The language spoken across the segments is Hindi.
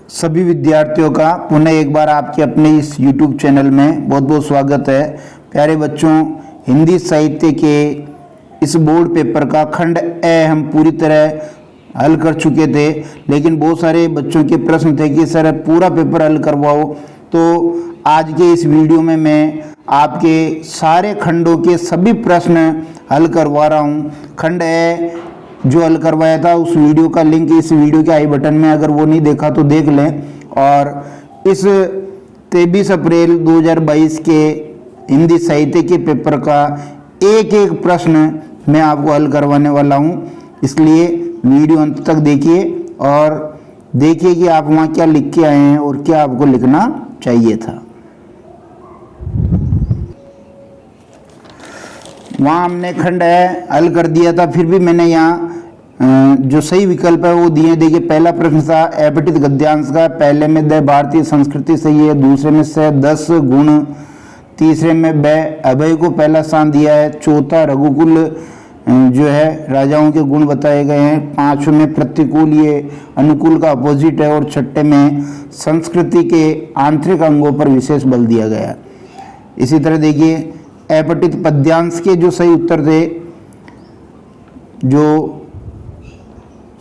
सभी विद्यार्थियों का पुनः एक बार आपके अपने इस YouTube चैनल में बहुत बहुत स्वागत है। प्यारे बच्चों, हिंदी साहित्य के इस बोर्ड पेपर का खंड ए हम पूरी तरह हल कर चुके थे, लेकिन बहुत सारे बच्चों के प्रश्न थे कि सर पूरा पेपर हल करवाओ। तो आज के इस वीडियो में मैं आपके सारे खंडों के सभी प्रश्न हल करवा रहा हूँ। खंड ए जो हल करवाया था उस वीडियो का लिंक इस वीडियो के आई बटन में, अगर वो नहीं देखा तो देख लें। और इस 23 अप्रैल 2022 के हिंदी साहित्य के पेपर का एक एक प्रश्न मैं आपको हल करवाने वाला हूँ, इसलिए वीडियो अंत तक देखिए और देखिए कि आप वहाँ क्या लिख के आए हैं और क्या आपको लिखना चाहिए था। वहाँ हमने खंड है हल कर दिया था, फिर भी मैंने यहाँ जो सही विकल्प है वो दिए। देखिए, पहला प्रश्न था अपठित गद्यांश का, पहले में द भारतीय संस्कृति सही है, दूसरे में से 10 गुण, तीसरे में ब अभय को पहला स्थान दिया है, चौथा रघुकुल जो है राजाओं के गुण बताए गए हैं, पांचवें में प्रतिकूल ये अनुकूल का अपोजिट है, और छठे में संस्कृति के आंतरिक अंगों पर विशेष बल दिया गया है। इसी तरह देखिए, अपठित पद्यांश के जो सही उत्तर थे, जो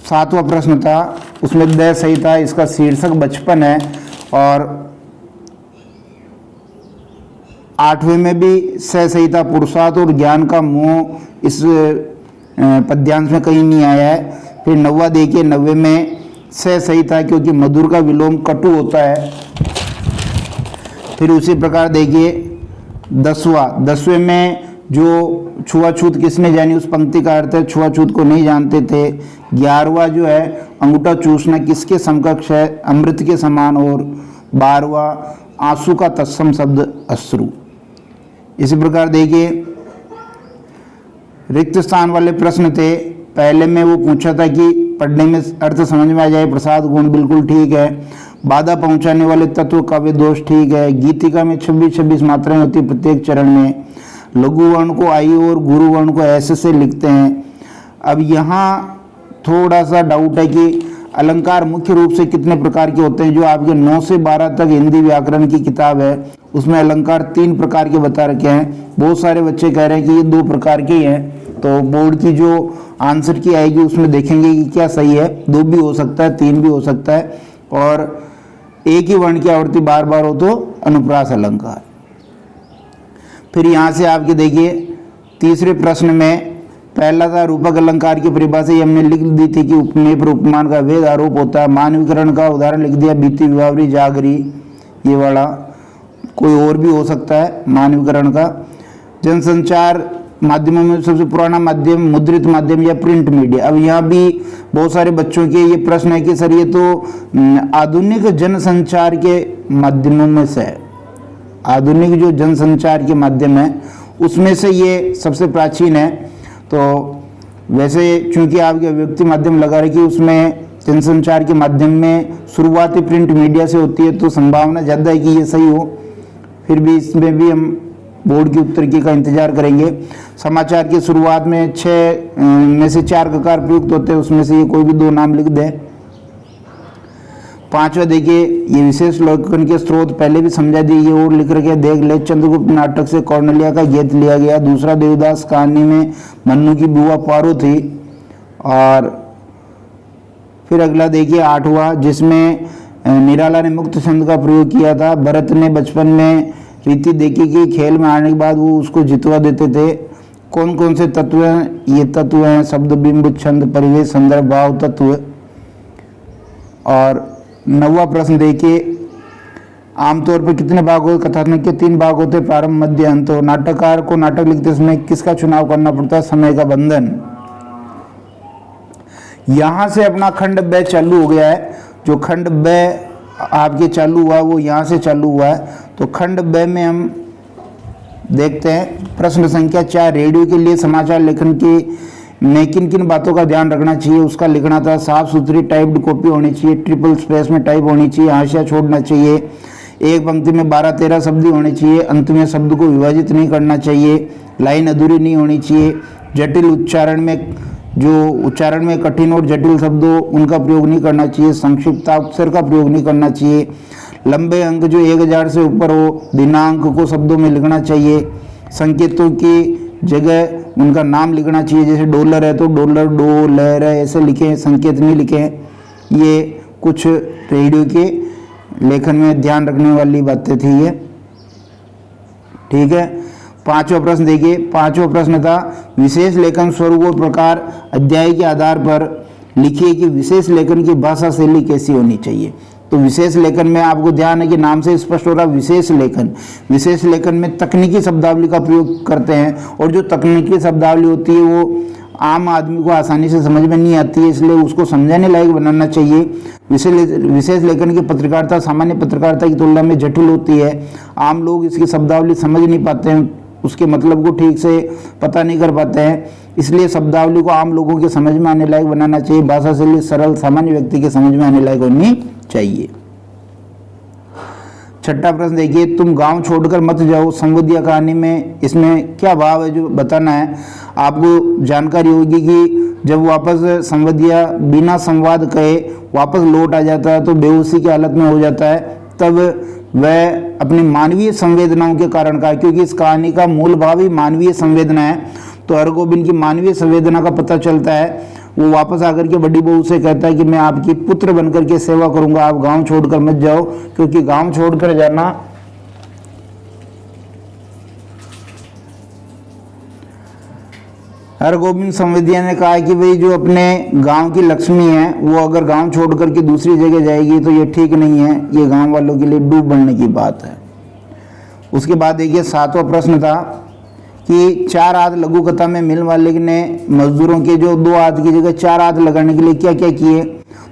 7वां प्रश्न था उसमें द सही था, इसका शीर्षक बचपन है, और 8वें में भी सही था, पुरुषार्थ और ज्ञान का मोह इस पद्यांश में कहीं नहीं आया है। फिर 9वां देखिए, 90 में सही था क्योंकि मधुर का विलोम कटु होता है। फिर उसी प्रकार देखिए 10वें में जो छुआछूत किसने जानी, उस पंक्ति का अर्थ है छुआछूत को नहीं जानते थे। 11वां जो है अंगूठा चूसना किसके समकक्ष है, अमृत के समान, और 12वां आंसू का तत्सम शब्द अश्रु। इसी प्रकार देखिए, रिक्त स्थान वाले प्रश्न थे। पहले में वो पूछा था कि पढ़ने में अर्थ समझ में आ जाए, प्रसाद गुण बिल्कुल ठीक है, बाधा पहुंचाने वाले तत्व काव्य दोष ठीक है, गीतिका में 26 मात्राएं होती प्रत्येक चरण में, लघु वर्ण को आई और गुरु वर्ण को ऐसे से लिखते हैं। अब यहाँ थोड़ा सा डाउट है कि अलंकार मुख्य रूप से कितने प्रकार के होते हैं। जो आपके 9 से 12 तक हिंदी व्याकरण की किताब है उसमें अलंकार 3 प्रकार के बता रखे हैं। बहुत सारे बच्चे कह रहे हैं कि ये 2 प्रकार के ही हैं, तो बोर्ड की जो आंसर की आएगी उसमें देखेंगे कि क्या सही है। 2 भी हो सकता है, 3 भी हो सकता है, और एक ही वर्ण की आवृत्ति बार बार हो तो अनुप्रास अलंकार। फिर यहाँ से आपके देखिए तीसरे प्रश्न में पहला था रूपक अलंकार की परिभाषा, ये हमने लिख दी थी कि उपमेय पर उपमान का वेद आरोप होता है। मानवीकरण का उदाहरण लिख दिया, बीती विवावरी जागरी, ये वाला। कोई और भी हो सकता है मानवीकरण का। जनसंचार माध्यमों में सबसे पुराना माध्यम मुद्रित माध्यम या प्रिंट मीडिया। अब यहाँ भी बहुत सारे बच्चों के ये प्रश्न है कि सर ये तो आधुनिक जनसंचार के माध्यमों में से है, आधुनिक जो जनसंचार के माध्यम है उसमें से ये सबसे प्राचीन है। तो वैसे चूंकि आपके व्यक्ति माध्यम लगा रहे कि उसमें जनसंचार के माध्यम में शुरुआती प्रिंट मीडिया से होती है, तो संभावना ज़्यादा है कि ये सही हो। फिर भी इसमें भी हम बोर्ड की उत्तर की का इंतजार करेंगे। समाचार की शुरुआत में 6 में से 4 ककार प्रयुक्त होते हैं, उसमें से ये कोई भी 2 नाम लिख दें। 5वां देखिए, ये विशेष लेखन के स्रोत पहले भी समझा दिए, ये और लिख रखे देख ले। चंद्रगुप्त नाटक से कौरनलिया का गीत लिया गया। दूसरा देवदास कहानी में मन्नू की बुआ पारो थी। और फिर अगला देखिए 8वां, जिसमें निराला ने मुक्त छंद का प्रयोग किया था। भरत ने बचपन में रीति देखी कि खेल में आने के बाद वो उसको जितवा देते थे। कौन कौन से तत्व हैं, ये तत्व हैं शब्द, बिंब, छंद, परिवेश, संदर्भ, भाव तत्व। और 9वां प्रश्न देखिए, आमतौर पर कितने भाग होते, कथानक के 3 भाग होते, प्रारंभ, मध्य, अंत। नाटककार को नाटक लिखते समय किसका चुनाव करना पड़ता है, समय का बंधन। यहां से अपना खंड ब चालू हो गया है। जो खंड ब आपके चालू हुआ वो यहाँ से चालू हुआ है। तो खंड ब में हम देखते हैं प्रश्न संख्या 4, रेडियो के लिए समाचार लेखन की में किन किन बातों का ध्यान रखना चाहिए, उसका लिखना था। साफ सुथरी टाइप्ड कॉपी होनी चाहिए, ट्रिपल स्पेस में टाइप होनी चाहिए, हाशिया छोड़ना चाहिए, एक पंक्ति में 12-13 शब्द होने चाहिए, अंत में शब्द को विभाजित नहीं करना चाहिए, लाइन अधूरी नहीं होनी चाहिए, जटिल उच्चारण में जो उच्चारण में कठिन और जटिल शब्दों उनका प्रयोग नहीं करना चाहिए, संक्षिप्ताक्षर का प्रयोग नहीं करना चाहिए, लंबे अंक जो 1000 से ऊपर हो, दिनांक को शब्दों में लिखना चाहिए, संकेतों की जगह उनका नाम लिखना चाहिए, जैसे डॉलर है तो डॉलर डो लहर है ऐसे लिखें, संकेत नहीं लिखें। ये कुछ रेडियो के लेखन में ध्यान रखने वाली बातें थी ये, ठीक है। पांचवा प्रश्न देखिए, पांचवा प्रश्न था विशेष लेखन स्वरूप और प्रकार अध्याय के आधार पर लिखिए कि विशेष लेखन की भाषा शैली कैसी होनी चाहिए। तो विशेष लेखन में आपको ध्यान है कि नाम से स्पष्ट हो रहा विशेष लेखन, विशेष लेखन में तकनीकी शब्दावली का प्रयोग करते हैं और जो तकनीकी शब्दावली होती है वो आम आदमी को आसानी से समझ में नहीं आती है, इसलिए उसको समझाने लायक बनाना चाहिए। विशेष लेखन की पत्रकारिता सामान्य पत्रकारिता की तुलना में जटिल होती है, आम लोग इसकी शब्दावली समझ नहीं पाते हैं, उसके मतलब को ठीक से पता नहीं कर पाते हैं, इसलिए शब्दावली को आम लोगों के समझ में आने लायक बनाना चाहिए, भाषा शैली सरल सामान्य व्यक्ति के समझ में आने लायक होनी चाहिए। छठा प्रश्न देखिए, तुम गांव छोड़कर मत जाओ संवादिया कहानी में इसमें क्या भाव है जो बताना है। आपको जानकारी होगी कि जब वापस संवादिया बिना संवाद कहे वापस लौट आ जाता है तो बेहोशी की हालत में हो जाता है, तब वह अपनी मानवीय संवेदनाओं के कारण का है, क्योंकि इस कहानी का मूल भाव ही मानवीय संवेदना है। तो हरगोविंद की मानवीय संवेदना का पता चलता है। वो वापस आकर के बड़ी बहू से कहता है कि मैं आपकी पुत्र बनकर के सेवा करूंगा, आप गांव छोड़कर मत जाओ, क्योंकि गांव छोड़कर जाना हरगोविंद संवेदिया ने कहा कि भाई जो अपने गांव की लक्ष्मी है वो अगर गांव छोड़ करके दूसरी जगह जाएगी तो ये ठीक नहीं है, ये गांव वालों के लिए डूब बढ़ने की बात है। उसके बाद देखिए सातवां प्रश्न था कि 4 हाथ लघु कथा में मिल मालिक ने मजदूरों के जो 2 हाथ की जगह 4 हाथ लगाने के लिए क्या क्या किए।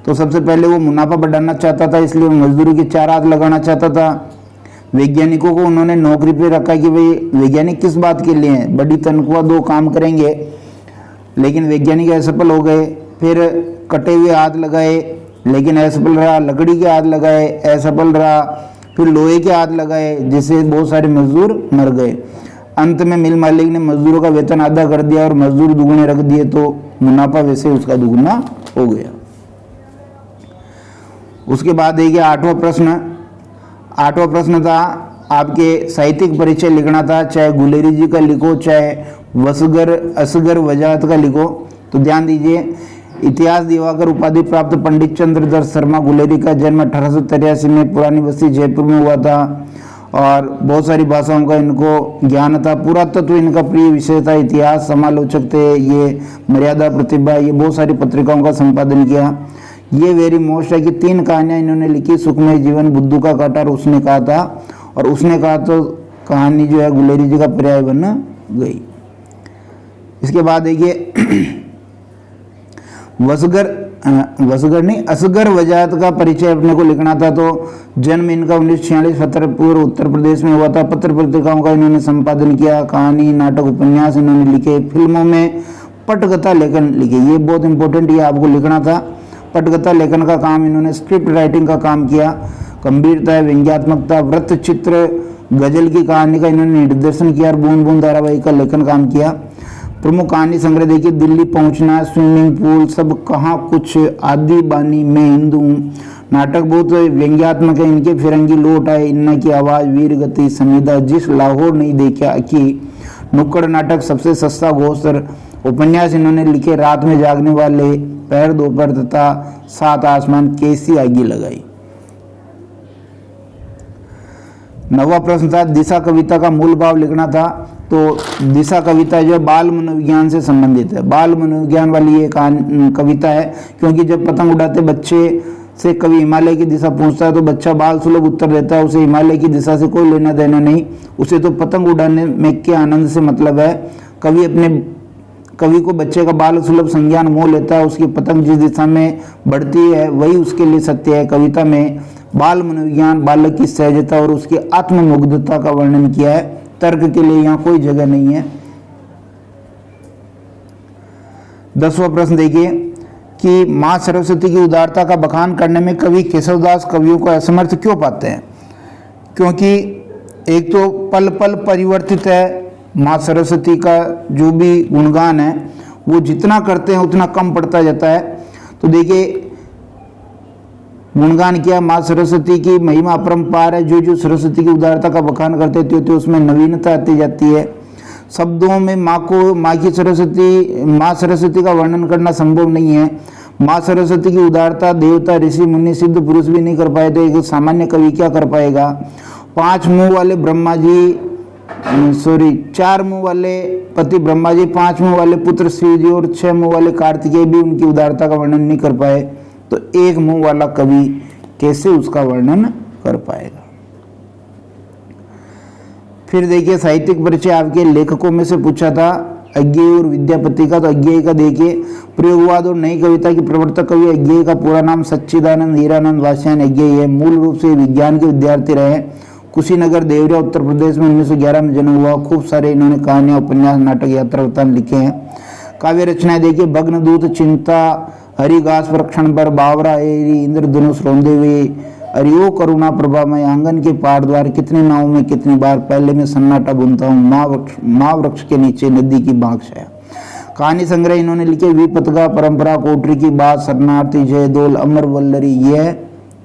तो सबसे पहले वो मुनाफा बढ़ाना चाहता था, इसलिए वो मजदूरी के 4 हाथ लगाना चाहता था। वैज्ञानिकों को उन्होंने नौकरी पे रखा कि भाई वैज्ञानिक किस बात के लिए हैं, बड़ी तनख्वाह 2 काम करेंगे, लेकिन वैज्ञानिक असफल हो गए। फिर कटे हुए हाथ लगाए लेकिन असफल रहा, लकड़ी के हाथ लगाए असफल रहा, फिर लोहे के हाथ लगाए जिससे बहुत सारे मजदूर मर गए। अंत में मिल मालिक ने मजदूरों का वेतन आधा कर दिया और मजदूर दुगने रख दिए, तो मुनाफा वैसे उसका दुगना हो गया। उसके बाद देखिए आठवां प्रश्न था आपके साहित्यिक परिचय लिखना था, चाहे गुलेरी जी का लिखो चाहे असगर वजाहत का लिखो। तो ध्यान दीजिए, इतिहास दिवाकर उपाधि प्राप्त पंडित चंद्रदत्त शर्मा गुलेरी का जन्म 1883 में पुरानी बस्ती जयपुर में हुआ था और बहुत सारी भाषाओं का इनको ज्ञान था। पुरातत्व इनका प्रिय विषय था, इतिहास समालोचक थे ये, मर्यादा प्रतिभा, ये बहुत सारी पत्रिकाओं का संपादन किया। ये वेरी मोस्ट है कि 3 कहानियां इन्होंने लिखी, सुखमय जीवन, बुद्धू का काटा और उसने कहा था, और उसने कहा तो कहानी जो है गुलेरी जी का पर्याय बन गई। इसके बाद देखिए असगर वजाहत का परिचय अपने को लिखना था। तो जन्म इनका 1946 फतेहपुर उत्तर प्रदेश में हुआ था। पत्र पत्रिकाओं का इन्होंने संपादन किया, कहानी नाटक उपन्यास इन्होंने लिखे, फिल्मों में पटकथा लेखन लिखे, ये बहुत इंपॉर्टेंट ये आपको लिखना था। पटकथा लेखन का काम इन्होंने, स्क्रिप्ट राइटिंग का काम किया, गंभीरता व्यंग्यात्मकता वृत्त चित्र गजल की कहानी का इन्होंने निर्देशन किया और बूंद बूंद धारावाहिक का लेखन काम किया। प्रमुख कहानी संग्रह देखिए, दिल्ली पहुंचना, स्विमिंग पूल, सब कहाँ कुछ, आदि बानी, मैं हिंदू हूँ। नाटक बहुत व्यंग्यात्मक है इनके, फिरंगी लौट आए, इन्ना की आवाज़, वीर गति, समीदा, जिस लाहौर नहीं देखा अकी, नुक्कड़ नाटक, सबसे सस्ता घोसर। उपन्यास इन्होंने लिखे, रात में जागने वाले, पैर दोपहर तथा 7 आसमान, कैसी आगी लगाई। 9वां प्रश्न था दिशा कविता का मूल भाव लिखना था। तो दिशा कविता जो बाल मनोविज्ञान से संबंधित है, बाल मनोविज्ञान वाली ये कविता है, क्योंकि जब पतंग उड़ाते बच्चे से कवि हिमालय की दिशा पूछता है तो बच्चा बाल सुलभ उत्तर देता है, उसे हिमालय की दिशा से कोई लेना देना नहीं, उसे तो पतंग उड़ाने में के आनंद से मतलब है। कवि को बच्चे का बाल सुलभ संज्ञान मोह लेता है, उसकी पतंग जिस दिशा में बढ़ती है वही उसके लिए सत्य है। कविता में बाल मनोविज्ञान, बालक की सहजता और उसकी आत्ममुग्धता का वर्णन किया है, तर्क के लिए यहाँ कोई जगह नहीं है। 10वां प्रश्न देखिए कि माँ सरस्वती की उदारता का बखान करने में कवि केशवदास कवियों को असमर्थ क्यों पाते हैं। क्योंकि एक तो पल पल परिवर्तित है, माँ सरस्वती का जो भी गुणगान है वो जितना करते हैं उतना कम पड़ता जाता है। तो देखिए गुणगान किया माँ सरस्वती की महिमा अपरंपार है, जो जो सरस्वती की उदारता का बखान करते थे उसमें नवीनता आती जाती है। शब्दों में माँ सरस्वती का वर्णन करना संभव नहीं है। माँ सरस्वती की उदारता देवता ऋषि मुनि सिद्ध पुरुष भी नहीं कर पाए तो एक सामान्य कवि क्या कर पाएगा। 5 मुंह वाले ब्रह्मा जी 4 मुंह वाले पति ब्रह्मा जी, 5 मुंह वाले पुत्र शिव जी और 6 मुंह वाले कार्तिकेय भी उनकी उदारता का वर्णन नहीं कर पाए, तो एक मुंह वाला कवि कैसे उसका वर्णन कर पाएगा। फिर देखिए साहित्यिक परिचय आपके लेखकों में से पूछा था अज्ञेय और विद्यापति का। तो अज्ञेय का देखिए प्रयोगवाद और नई कविता की प्रवर्तक कवि अज्ञेय का पूरा नाम सच्चिदानंद हीरानंद वात्स्यायन अज्ञेय है। मूल रूप से विज्ञान के विद्यार्थी रहे। कुशीनगर देवरिया उत्तर प्रदेश में 1911 में जन्म हुआ। खूब सारे इन्होंने कहानियां उपन्यास नाटक यात्रा वृत्तांत लिखे हैं। काव्य रचनाएं देखिए भग्नदूत चिंता हरिघास प्रक्षण पर बावरा एरी इंद्रधनुष रोंदे हुए अरियो करुणा प्रभा में आंगन के पार द्वार कितने नाव में कितनी बार पहले में सन्नाटा बुनता हूँ माँ वृक्ष के नीचे नदी की बांक छाया। कहानी संग्रह इन्होंने लिखे विपतगा परंपरा कोटरी की बात शरणार्थी जय दोल अमर वल्लरी यह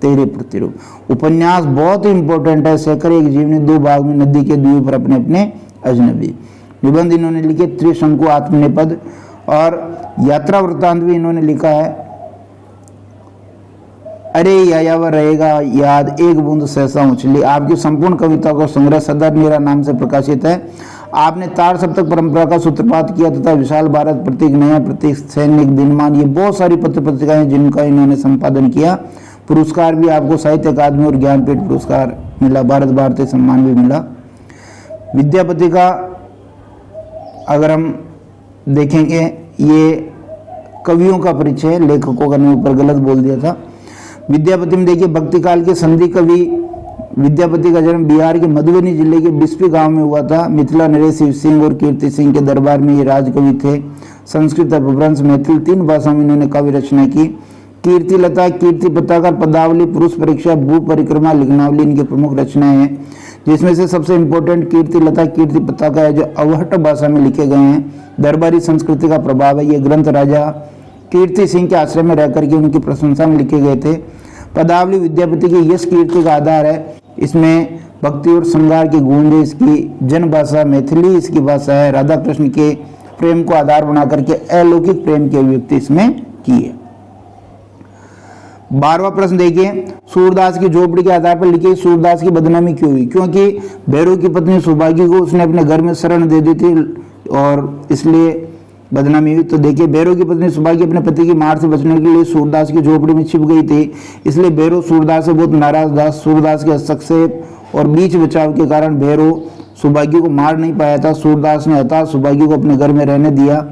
तेरे प्रतिरूप। उपन्यास बहुत ही इंपॉर्टेंट है। शेखर एक जीवनी 2 भाग में नदी के द्वीप पर अपने अपने अजनबी। निबंध इन्होंने लिखे त्रिशंकु आत्मनिपद और यात्रा वृत्तांत भी इन्होंने लिखा है। अरे यायावर रहेगा याद एक बूंद सहसा उछली। आपकी संपूर्ण कविता का संग्रह सदर नीरा नाम से प्रकाशित है। आपने तार सप्तक परंपरा का सूत्रपात किया तथा विशाल भारत प्रतीक नया प्रतीक सैनिक दिनमान ये बहुत सारी पत्र पत्रिकाएं जिनका इन्होंने संपादन किया। पुरस्कार भी आपको साहित्य अकादमी और ज्ञानपीठ पुरस्कार मिला, भारत भारती सम्मान भी मिला। विद्यापति का अगर हम देखेंगे ये कवियों का परिचय, लेखकों का नाम ऊपर गलत बोल दिया था। विद्यापति में देखिए भक्ति काल के संधि कवि विद्यापति का जन्म बिहार के मधुबनी जिले के बिस्पी गांव में हुआ था। मिथिला नरेश शिव सिंह और कीर्ति सिंह के दरबार में ये राजकवि थे। संस्कृत अपभ्रंश मैथिल 3 भाषाओं में इन्होंने काव्य रचना की। कीर्ति लता कीर्ति पताकर पदावली पुरुष परीक्षा भू परिक्रमा लिग्नावली इनकी प्रमुख रचनाएं हैं, जिसमें से सबसे इंपॉर्टेंट कीर्ति लता कीर्ति पताका है जो अवहट भाषा में लिखे गए हैं। दरबारी संस्कृति का प्रभाव है। ये ग्रंथ राजा कीर्ति सिंह के आश्रय में रहकर के उनकी प्रशंसा में लिखे गए थे। पदावली विद्यापति की यश कीर्ति का आधार है। इसमें भक्ति और श्रृंगार की गूंज है। इसकी जन भाषा मैथिली इसकी भाषा है। राधा कृष्ण के प्रेम को आधार बना करके अलौकिक प्रेम की अभिव्यक्ति इसमें की है। 12वां प्रश्न देखिए सूरदास की झोपड़ी के आधार पर लिखी सूरदास की बदनामी क्यों हुई। क्योंकि भैरव की पत्नी सौभाग्य को उसने अपने घर में शरण दे दी थी और इसलिए बदनामी हुई। तो देखिए भैरव की पत्नी सौभाग्य अपने पति की मार से बचने के लिए सूरदास की झोपड़ी में छिप गई थी, इसलिए भैरव सूरदास से बहुत नाराज था। सूरदास के हस्तक्षेप और बीच बचाव के कारण भैरव सौभाग्य को मार नहीं पाया था। सूरदास ने हताश सौभाग्य को अपने घर में रहने दिया।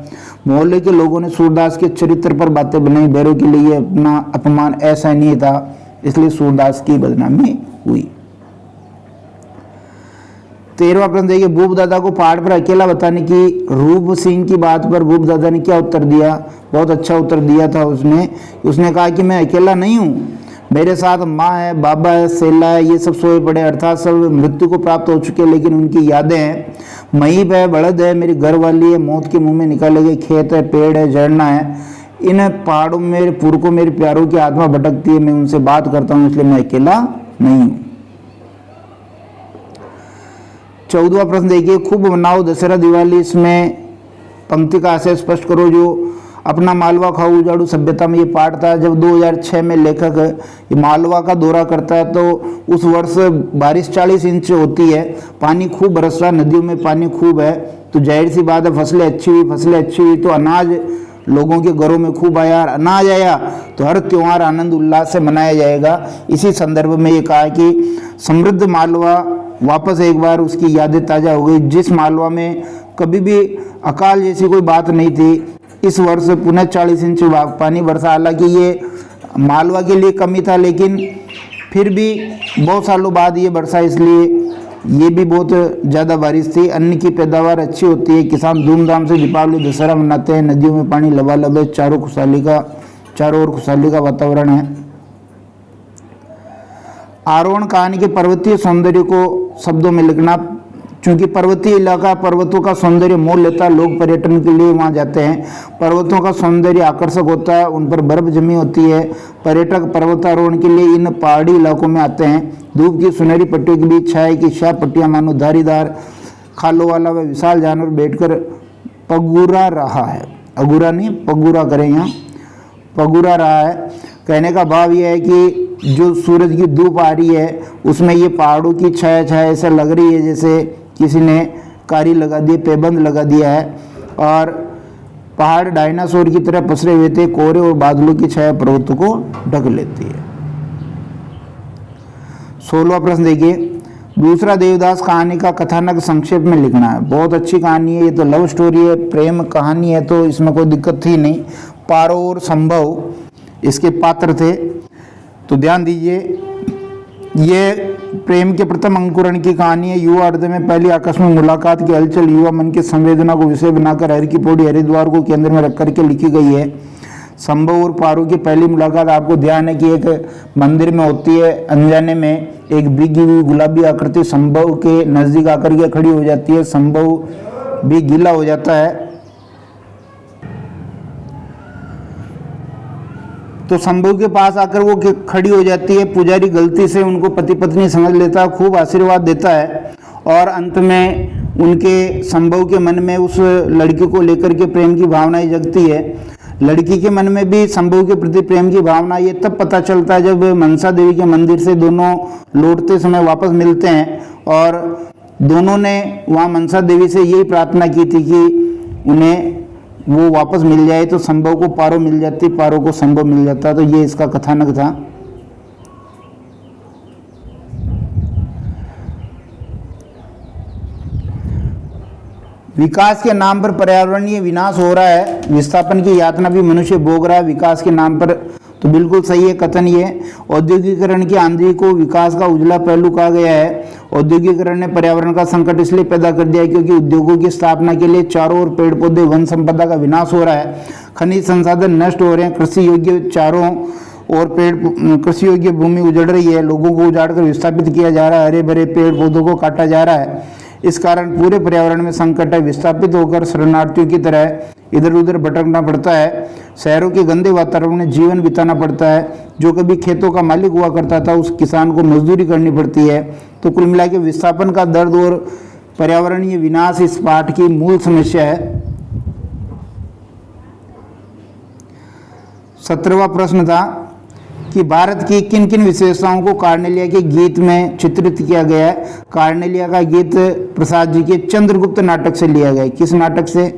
मोहल्ले के लोगों ने सूरदास के चरित्र पर बातें बनाई। भैरव के लिए अपना अपमान ऐसा नहीं था, इसलिए सूरदास की बदनामी हुई। 13वां प्रश्न देखिए भूप दादा को पहाड़ पर अकेला बताने की रूप सिंह की बात पर भूप दादा ने क्या उत्तर दिया। बहुत अच्छा उत्तर दिया था उसने कहा कि मैं अकेला नहीं हूँ, मेरे साथ माँ है, बाबा है, सेला है, ये सब सोए पड़े, अर्थात सब मृत्यु को प्राप्त हो चुके लेकिन उनकी यादें हैं। महीप है, बड़द है, मेरी घर वाली है, मौत के मुंह में निकाले गए खेत है, पेड़ है, झरना है। इन पहाड़ों में मेरे पुरखों मेरे प्यारों की आत्मा भटकती है, मैं उनसे बात करता हूँ, इसलिए मैं अकेला नहीं हूँ। 14वां प्रश्न देखिए खूब मनाओ दशहरा दिवाली, इसमें पंक्ति का आशय स्पष्ट करो। जो अपना मालवा खाओ उजाड़ू सभ्यता में ये पाठ था। जब 2006 में लेखक मालवा का दौरा करता है तो उस वर्ष बारिश 40 इंच होती है, पानी खूब बरस रहा, नदियों में पानी खूब है, तो जाहिर सी बात है फसलें अच्छी हुई तो अनाज लोगों के घरों में खूब आया, अनाज आया तो हर त्योहार आनंद उल्लास से मनाया जाएगा। इसी संदर्भ में ये कहा कि समृद्ध मालवा वापस एक बार उसकी यादें ताज़ा हो गई। जिस मालवा में कभी भी अकाल जैसी कोई बात नहीं थी, इस वर्ष पुनः 40 इंच पानी बरसा। हालांकि ये मालवा के लिए कमी था लेकिन फिर भी बहुत सालों बाद ये बरसा, इसलिए ये भी बहुत ज़्यादा बारिश थी। अन्न की पैदावार अच्छी होती है, किसान धूमधाम से दीपावली दशहरा मनाते हैं, नदियों में पानी लबालब है, चारों ओर खुशहाली का वातावरण है। आरोहण कहानी के पर्वतीय सौंदर्य को शब्दों में लिखना। क्योंकि पर्वतीय इलाका पर्वतों का सौंदर्य मोल लेता है, लोग पर्यटन के लिए वहाँ जाते हैं। पर्वतों का सौंदर्य आकर्षक होता है, उन पर बर्फ जमी होती है। पर्यटक पर्वतारोहण के लिए इन पहाड़ी इलाकों में आते हैं। धूप की सुनहरी पट्टियों के बीच छाया की शाह पट्टियां मानो धारीदार खालों वाला वह विशाल जानवर बैठकर पगुरा रहा है। अगुरा नहीं, पगुरा करें, यहाँ पगुरा रहा है। कहने का भाव यह है कि जो सूरज की धूप आ रही है उसमें ये पहाड़ों की छाया छाया ऐसा लग रही है जैसे किसी ने कारी लगा दी, पेबंद लगा दिया है। और पहाड़ डायनासोर की तरह पसरे हुए थे। कोहरे और बादलों की छाया पर्वतों को ढक लेती है। 16वां प्रश्न देखिए, दूसरा देवदास कहानी का कथानक संक्षेप में लिखना है। बहुत अच्छी कहानी है, ये तो लव स्टोरी है, प्रेम कहानी है, तो इसमें कोई दिक्कत थी नहीं। पारो और संभव इसके पात्र थे। तो ध्यान दीजिए, ये प्रेम के प्रथम अंकुरण की कहानी है। युवा हृदय में पहली आकस्मिक मुलाकात की हलचल युवा मन की संवेदना को विषय बनाकर हर की पौड़ी हरिद्वार को केंद्र में रख करके लिखी गई है। संभव और पारो की पहली मुलाकात आपको ध्यान है कि एक मंदिर में होती है। अनजाने में एक भीगी हुई गुलाबी आकृति संभव के नजदीक आकर के खड़ी हो जाती है। संभव भी गीला हो जाता है। तो संभव के पास आकर वो खड़ी हो जाती है। पुजारी गलती से उनको पति पत्नी समझ लेता है, खूब आशीर्वाद देता है और अंत में उनके संभव के मन में उस लड़की को लेकर के प्रेम की भावनाएं जगती है। लड़की के मन में भी संभव के प्रति प्रेम की भावना ये तब पता चलता है जब मनसा देवी के मंदिर से दोनों लौटते समय वापस मिलते हैं और दोनों ने वहाँ मनसा देवी से यही प्रार्थना की थी कि उन्हें वो वापस मिल जाए। तो संभव को पारो मिल जाती, पारो को संभव मिल जाता। तो ये इसका कथानक था। विकास के नाम पर पर्यावरणीय विनाश हो रहा है, विस्थापन की यातना भी मनुष्य भोग रहा है विकास के नाम पर। तो बिल्कुल सही है कथन ये। औद्योगिकरण की आंधी को विकास का उजला पहलू कहा गया है। औद्योगिकरण ने पर्यावरण का संकट इसलिए पैदा कर दिया है क्योंकि उद्योगों की स्थापना के लिए चारों ओर पेड़ पौधे वन संपदा का विनाश हो रहा है। खनिज संसाधन नष्ट हो रहे हैं। कृषि योग्य चारों और कृषि योग्य भूमि उजड़ रही है। लोगों को उजाड़ कर विस्थापित किया जा रहा है। हरे भरे पेड़ पौधों को काटा जा रहा है। इस कारण पूरे पर्यावरण में संकट है। विस्थापित होकर शरणार्थियों की तरह इधर उधर भटकना पड़ता है। शहरों के गंदे वातावरण में जीवन बिताना पड़ता है। जो कभी खेतों का मालिक हुआ करता था उस किसान को मजदूरी करनी पड़ती है। तो कुल मिला के विस्थापन का दर्द और पर्यावरणीय विनाश इस पाठ की मूल समस्या है। 17वां प्रश्न था कि भारत की किन किन विशेषताओं को कार्नेलिया के गीत में चित्रित किया गया है। कार्नेलिया का गीत प्रसाद जी के चंद्रगुप्त नाटक से लिया गया है। किस नाटक से?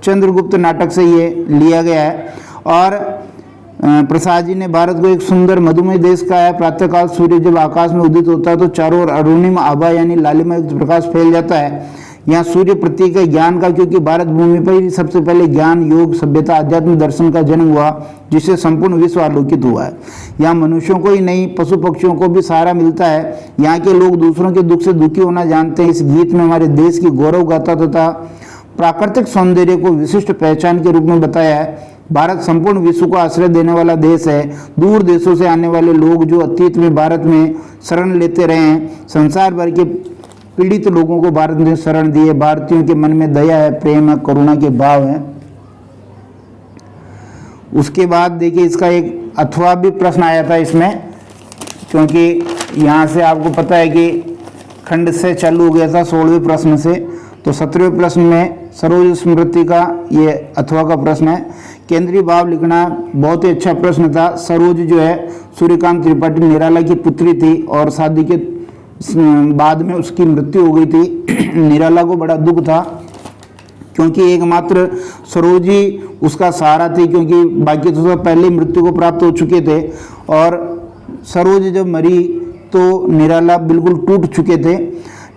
चंद्रगुप्त नाटक से ये लिया गया है। और प्रसाद जी ने भारत को एक सुंदर मधुमय देश कहा है। प्रातःकाल सूर्य जब आकाश में उदित होता है तो चारों ओर अरुणिम आभा यानी लालिमा युक्त प्रकाश फैल जाता है। यहाँ सूर्य प्रतीक है ज्ञान का, क्योंकि भारत भूमि पर ही सबसे पहले ज्ञान, योग, सभ्यता, आध्यात्म दर्शन का जन्म हुआ, जिससे संपूर्ण विश्व आलोकित हुआ है। यहाँ मनुष्यों को ही नहीं पशु पक्षियों को भी सहारा मिलता है। यहाँ के लोग दूसरों के दुख से दुखी होना जानते हैं। इस गीत में हमारे देश की गौरव गाथा तथा प्राकृतिक सौंदर्य को विशिष्ट पहचान के रूप में बताया है। भारत संपूर्ण विश्व को आश्रय देने वाला देश है। दूर देशों से आने वाले लोग जो अतीत में भारत में शरण लेते रहे हैं, संसार भर के पीड़ित लोगों को भारत ने शरण दी है। भारतीयों के मन में दया है, प्रेम है, करुणा के भाव है। उसके बाद देखिए इसका एक अथवा भी प्रश्न आया था इसमें, क्योंकि यहाँ से आपको पता है कि खंड से चालू हो गया था 16वें प्रश्न से। तो 17वें प्रश्न में सरोज स्मृति का ये अथवा का प्रश्न है। केंद्रीय भाव लिखना बहुत ही अच्छा प्रश्न था। सरोज जो है सूर्यकांत त्रिपाठी निराला की पुत्री थी और शादी के बाद में उसकी मृत्यु हो गई थी। निराला को बड़ा दुख था क्योंकि एकमात्र सरोज ही उसका सहारा थी, क्योंकि बाकी तो सब पहले ही मृत्यु को प्राप्त हो चुके थे। और सरोज जब मरी तो निराला बिल्कुल टूट चुके थे।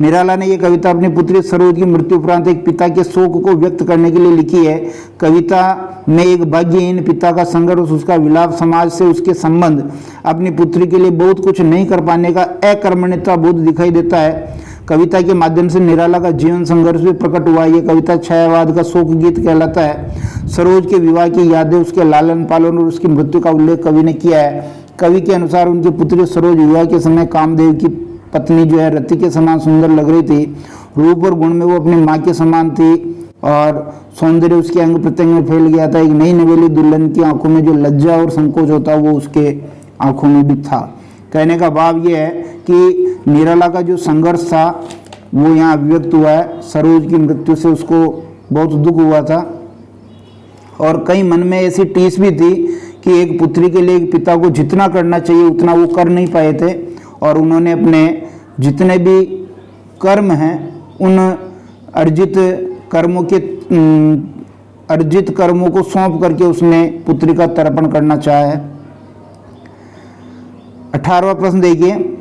निराला ने ये कविता अपनी पुत्री सरोज की मृत्यु उपरांत एक पिता के शोक को व्यक्त करने के लिए लिखी है। कविता में एक भाग्यहीन पिता का संघर्ष, उसका विलाप, समाज से उसके संबंध, अपनी पुत्री के लिए बहुत कुछ नहीं कर पाने का अकर्मण्यता बोध दिखाई देता है। कविता के माध्यम से निराला का जीवन संघर्ष भी प्रकट हुआ। ये कविता छायावाद का शोक गीत कहलाता है। सरोज के विवाह की यादें, उसके लालन पालन और उसकी मृत्यु का उल्लेख कवि ने किया है। कवि के अनुसार उनकी पुत्री सरोज विवाह के समय कामदेव की पत्नी जो है रति के समान सुंदर लग रही थी। रूप और गुण में वो अपनी माँ के समान थी और सौंदर्य उसके अंग प्रत्यंग में फैल गया था। एक नई नवेली दुल्हन की आंखों में जो लज्जा और संकोच होता वो उसके आंखों में भी था। कहने का भाव ये है कि निराला का जो संघर्ष था वो यहाँ अभिव्यक्त हुआ है। सरोज की मृत्यु से उसको बहुत दुख हुआ था और कई मन में ऐसी टीस भी थी कि एक पुत्री के लिए एक पिता को जितना करना चाहिए उतना वो कर नहीं पाए थे और उन्होंने अपने जितने भी कर्म हैं उन अर्जित कर्मों को सौंप करके उसने पुत्री का तर्पण करना चाहा है। 18वां प्रश्न देखिए,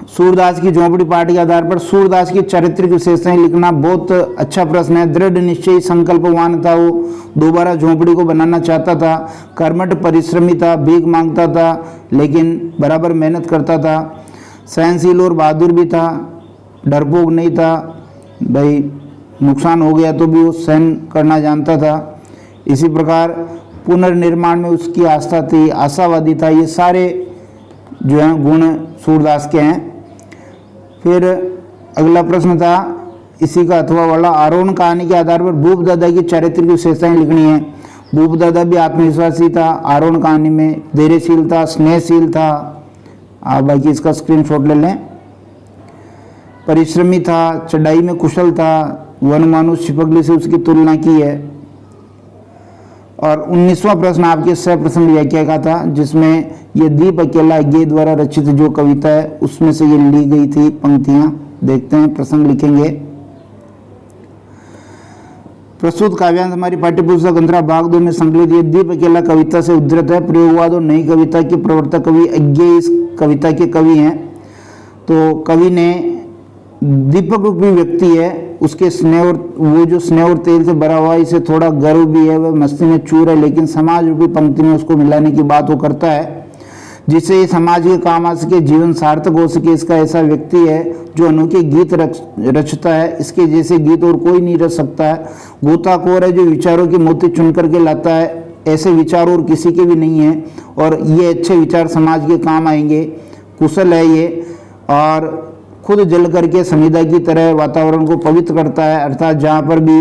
सूरदास की झोंपड़ी पाठ के आधार पर सूरदास की चारित्रिक विशेषताएं लिखना। बहुत अच्छा प्रश्न है। दृढ़ निश्चयी संकल्पवान था, वो दोबारा झोंपड़ी को बनाना चाहता था। कर्मठ परिश्रमी था, भीख मांगता था लेकिन बराबर मेहनत करता था। सहनशील और बहादुर भी था, डरपोक नहीं था, भाई नुकसान हो गया तो भी वो सहन करना जानता था। इसी प्रकार पुनर्निर्माण में उसकी आस्था थी, आशावादी था। ये सारे जो हैं गुण सूरदास के हैं। फिर अगला प्रश्न था इसी का अथवा वाला, आरोहण कहानी के आधार पर भूप दादा की चारित्रिक विशेषताएं लिखनी है। भूप दादा भी आत्मविश्वासी था, आरोहण कहानी में धैर्यशील था, स्नेहशील था। आप बाकी इसका स्क्रीनशॉट ले लें। परिश्रमी था, चढ़ाई में कुशल था, वन मानुष छिपकली से उसकी तुलना की है। और 19वां प्रश्न आपके सप्रश्न व्याख्या का था जिसमें ये दीप अकेला अज्ञेय द्वारा रचित जो कविता है उसमें से ये ली गई थी पंक्तियां। देखते हैं प्रसंग लिखेंगे। प्रस्तुत काव्यांश हमारी पाठ्यपुस्तक अंतरा भाग 2 में संकलित ये दीप अकेला कविता से उद्धृत है। प्रयोगवाद और नई कविता के प्रवर्तक कवि अज्ञेय इस कविता के कवि हैं। तो कवि ने दीपक रूपी व्यक्ति है, उसके स्नेह और वो जो स्नेह और तेल से भरा हुआ, इसे थोड़ा गर्व भी है, वह मस्ती में चूर है, लेकिन समाज रूपी पंक्ति में उसको मिलाने की बात वो करता है जिससे समाज के काम आ सके, जीवन सार्थक हो सके। इसका ऐसा व्यक्ति है जो अनोखे गीत रचता है, इसके जैसे गीत और कोई नहीं रच सकता है। गोताखोर है जो विचारों के मोती चुन करके लाता है, ऐसे विचार और किसी के भी नहीं है और ये अच्छे विचार समाज के काम आएंगे। कुशल है ये और खुद जल करके समिधा की तरह वातावरण को पवित्र करता है, अर्थात जहाँ पर भी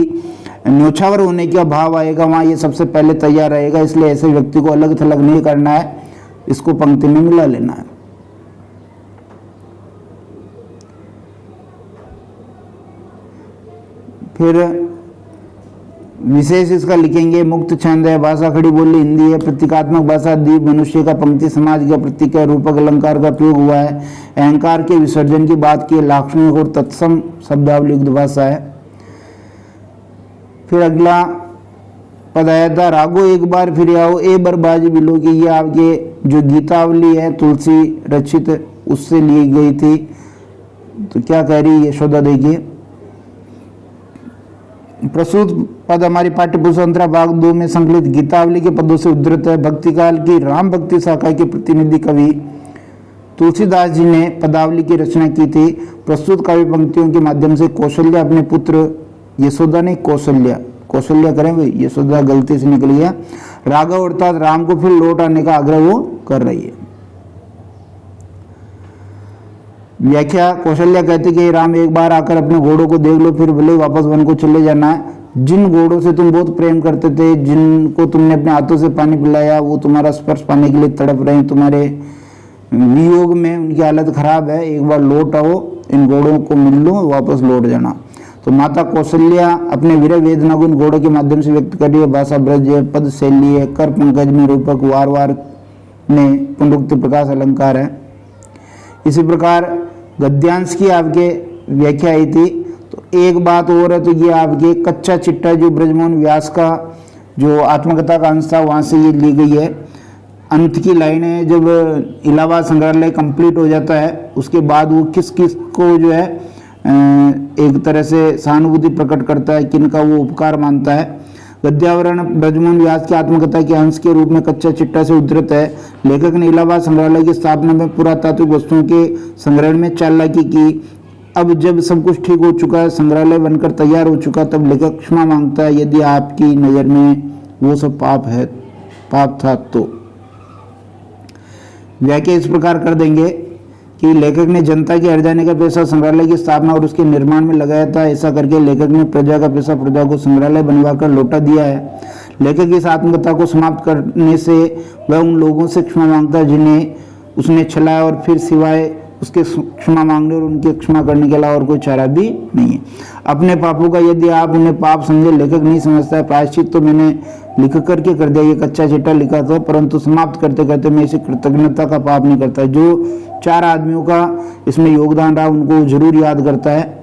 न्योछावर होने का भाव आएगा वहाँ ये सबसे पहले तैयार रहेगा। इसलिए ऐसे व्यक्ति को अलग थलग नहीं करना है, इसको पंक्ति में मिला लेना है। फिर विशेष इसका लिखेंगे। मुक्त छंद है, भाषा खड़ी बोली हिंदी है, प्रतीकात्मक भाषा, दीप मनुष्य का, पंक्ति समाज का प्रतीक है, रूपक अलंकार का प्रयोग हुआ है, अहंकार के विसर्जन की बात की, लाक्षणिक और तत्सम शब्दावली युक्त भाषा है। फिर अगला पद आया था, रागो एक बार फिर आओ ए बरबाजी बिलो की। ये आपके जो गीतावली है तुलसी रचित उससे ली गई थी। तो क्या कह रही है यशोदा, देखिए। प्रस्तुत पद हमारी पाठ्यपुस्तक अंतरा भाग 2 में संकलित गीतावली के पदों से उद्धृत है। भक्तिकाल की राम भक्ति शाखा के प्रतिनिधि कवि तुलसीदास जी ने पदावली की रचना की थी। प्रस्तुत काव्य पंक्तियों के माध्यम से कौशल्या अपने पुत्र यशोदा ने कौशल्या करें भाई, यशोदा गलती से निकली है। राघव अर्थात राम को फिर लौट आने का आग्रह वो कर रही है। व्याख्या, कौशल्या कहती कि राम एक बार आकर अपने घोड़ों को देख लो, फिर भले वापस वन को चले जाना है। जिन घोड़ों से तुम बहुत प्रेम करते थे, जिनको तुमने अपने हाथों से पानी पिलाया, वो तुम्हारा स्पर्श पाने के लिए तड़प रहे हैं। तुम्हारे वियोग में उनकी हालत खराब है, एक बार लौट आओ, इन घोड़ों को मिल लो, वापस लौट जाना। तो माता कौशल्या अपने वीर वेदना को इन घोड़ों के माध्यम से व्यक्त कर रही है। भाषा ब्रज है, पद शैली है, कर पंकज में रूपक, वार वार में पुनरुक्ति प्रकाश अलंकार है। इसी प्रकार गद्यांश की आपके व्याख्या आई थी। तो एक बात और है, तो ये आपके कच्चा चिट्टा जो ब्रजमोहन व्यास का जो आत्मकथा का अंश था वहाँ से ये ली गई है। अंत की लाइनें जब इलाहाबाद संग्रहालय कंप्लीट हो जाता है उसके बाद वो किस किस को जो है एक तरह से सहानुभूति प्रकट करता है, किनका वो उपकार मानता है। गद्यावरण ब्रजमोहन व्यास की आत्मकथा के अंश के रूप में कच्चा चिट्टा से उद्धृत है। लेखक ने इलाहाबाद संग्रहालय की स्थापना में पुरातात्विक वस्तुओं के संग्रहण में चालाकी की। अब जब सब कुछ ठीक हो चुका है, संग्रहालय बनकर तैयार हो चुका, तब लेखक क्षमा मांगता है यदि आपकी नज़र में वो सब पाप था तो। व्याख्या इस प्रकार कर देंगे कि लेखक ने जनता की अर्जाने का पैसा संग्रहालय की स्थापना और उसके निर्माण में लगाया था। ऐसा करके लेखक ने प्रजा का पैसा प्रजा को संग्रहालय बनवाकर लौटा दिया है। लेखक इस आत्मकथा को समाप्त करने से वह उन लोगों से क्षमा मांगता है जिन्हें उसने छलाया, और फिर सिवाय उसके क्षमा मांगने और उनके क्षमा करने के अलावा और कोई चारा भी नहीं है। अपने पापों का यदि आप उन्हें पाप समझे, लेखक नहीं समझता है। प्रायश्चित तो मैंने लिख करके कर दिया, ये कच्चा चिट्ठा लिखा था, परंतु समाप्त करते करते मैं इसे कृतज्ञता का पाप नहीं करता। जो 4 आदमियों का इसमें योगदान रहा उनको जरूर याद करता है।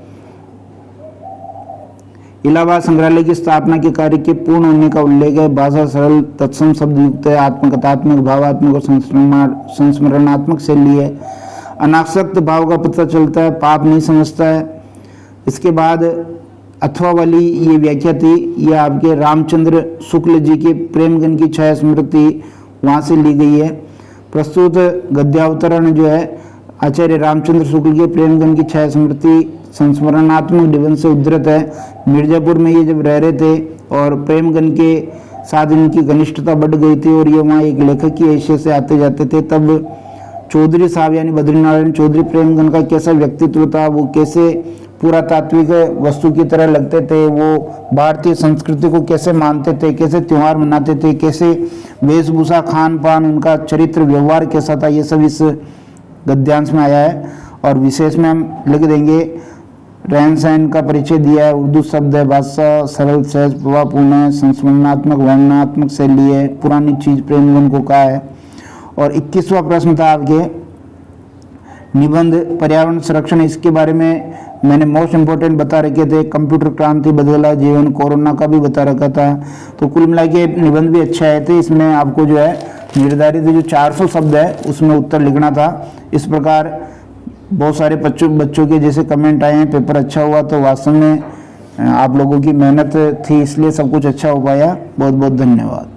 इलाहाबाद संग्रहालय की स्थापना के कार्य के पूर्ण होने का उल्लेख है। भाषा सरल तत्सम शब्द युक्त है, आत्मकथात्मक, भावात्मक और संस्मरणात्मक शैली है। अनासक्त भाव का पता चलता है, पाप नहीं समझता है। इसके बाद अथवा वाली ये व्याख्या थी, ये आपके रामचंद्र शुक्ल जी के प्रेमगन की छाया स्मृति वहाँ से ली गई है। प्रस्तुत गद्यावतरण जो है आचार्य रामचंद्र शुक्ल के प्रेमगन की छाया स्मृति संस्मरणात्मक निबंध से उद्धृत है। मिर्जापुर में ये जब रह रहे थे और प्रेमगन के साथ इनकी घनिष्ठता बढ़ गई थी और ये वहाँ एक लेखक की हैसियत से आते जाते थे, तब चौधरी साहब यानी बद्रीनारायण चौधरी प्रेमगन का कैसा व्यक्तित्व था, वो कैसे पुरातात्विक वस्तु की तरह लगते थे, वो भारतीय संस्कृति को कैसे मानते थे, कैसे त्योहार मनाते थे, कैसे वेशभूषा, खान पान, उनका चरित्र व्यवहार कैसा था, ये सब इस गद्यांश में आया है। और विशेष में हम लिख देंगे रहन सहन का परिचय दिया है। उर्दू शब्द है, भाषा सरल सहज प्रभावपूर्ण है, संस्मरणात्मक वर्णनात्मक शैली है, पुरानी चीज प्रेमगन को कहा है। और 21वां प्रश्न था आपके निबंध पर्यावरण संरक्षण, इसके बारे में मैंने मोस्ट इम्पोर्टेंट बता रखे थे। कंप्यूटर क्रांति बदला जीवन, कोरोना का भी बता रखा था। तो कुल मिला के निबंध भी अच्छा आए थे। इसमें आपको जो है निर्धारित जो 400 शब्द है उसमें उत्तर लिखना था। इस प्रकार बहुत सारे बच्चों के जैसे कमेंट आए हैं, पेपर अच्छा हुआ, तो वास्तव में आप लोगों की मेहनत थी इसलिए सब कुछ अच्छा हो पाया। बहुत बहुत धन्यवाद।